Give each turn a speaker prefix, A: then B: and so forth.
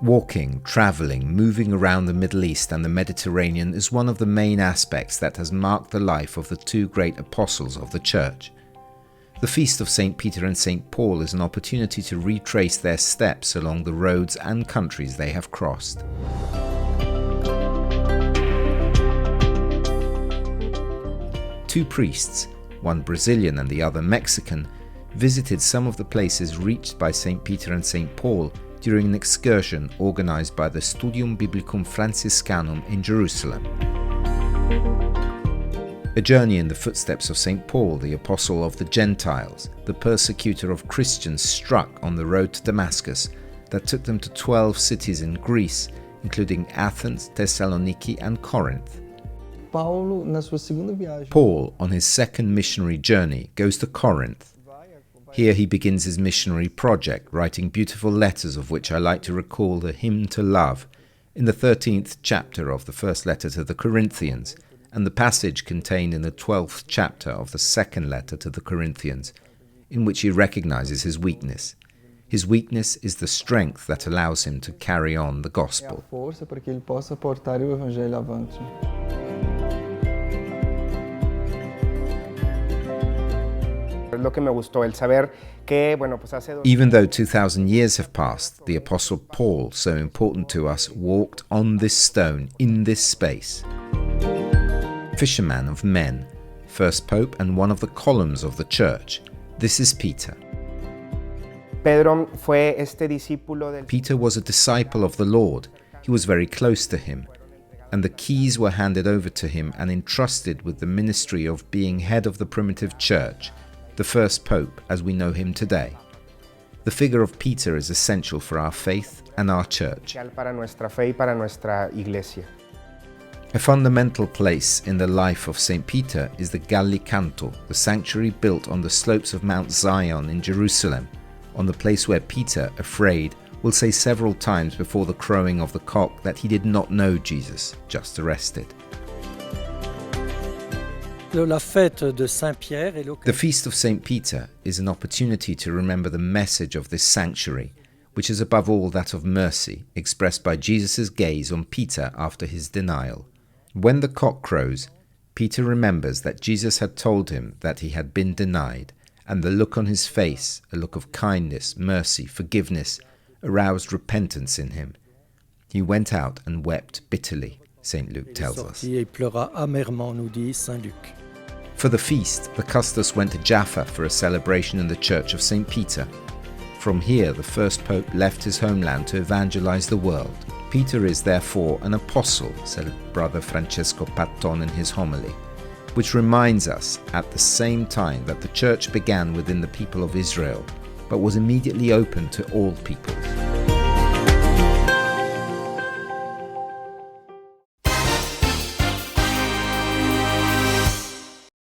A: Walking, travelling, moving around the Middle East and the Mediterranean is one of the main aspects that has marked the life of the two great apostles of the Church. The feast of St. Peter and St. Paul is an opportunity to retrace their steps along the roads and countries they have crossed. Two priests, one Brazilian and the other Mexican, visited some of the places reached by St. Peter and St. Paul during an excursion organized by the Studium Biblicum Franciscanum in Jerusalem. A journey in the footsteps of St. Paul, the apostle of the Gentiles, the persecutor of Christians struck on the road to Damascus, that took them to 12 cities in Greece, including Athens, Thessaloniki and Corinth. Paul, on his second missionary journey, goes to Corinth. Here he begins his missionary project, writing beautiful letters of which I like to recall the Hymn to Love in the 13th chapter of the first letter to the Corinthians, and the passage contained in the 12th chapter of the second letter to the Corinthians, in which he recognizes his weakness. His weakness is the strength that allows him to carry on the gospel. Even though 2,000 years have passed, the Apostle Paul, so important to us, walked on this stone, in this space. Fisherman of men, first pope and one of the columns of the church. This is Peter. Peter was a disciple of the Lord. He was very close to him, and the keys were handed over to him and entrusted with the ministry of being head of the primitive church, the first pope as we know him today. The figure of Peter is essential for our faith and our church. A fundamental place in the life of St. Peter is the Gallicanto, the sanctuary built on the slopes of Mount Zion in Jerusalem, on the place where Peter, afraid, will say several times before the crowing of the cock that he did not know Jesus, just arrested. The Feast of St. Peter is an opportunity to remember the message of this sanctuary, which is above all that of mercy, expressed by Jesus' gaze on Peter after his denial. When the cock crows, Peter remembers that Jesus had told him that he had been denied, and the look on his face, a look of kindness, mercy, forgiveness, aroused repentance in him. He went out and wept bitterly, St. Luke tells us. For the feast, the custos went to Jaffa for a celebration in the church of St. Peter. From here, the first pope left his homeland to evangelize the world. Peter is therefore an apostle, said Brother Francesco Patton in his homily, which reminds us at the same time that the church began within the people of Israel, but was immediately open to all peoples.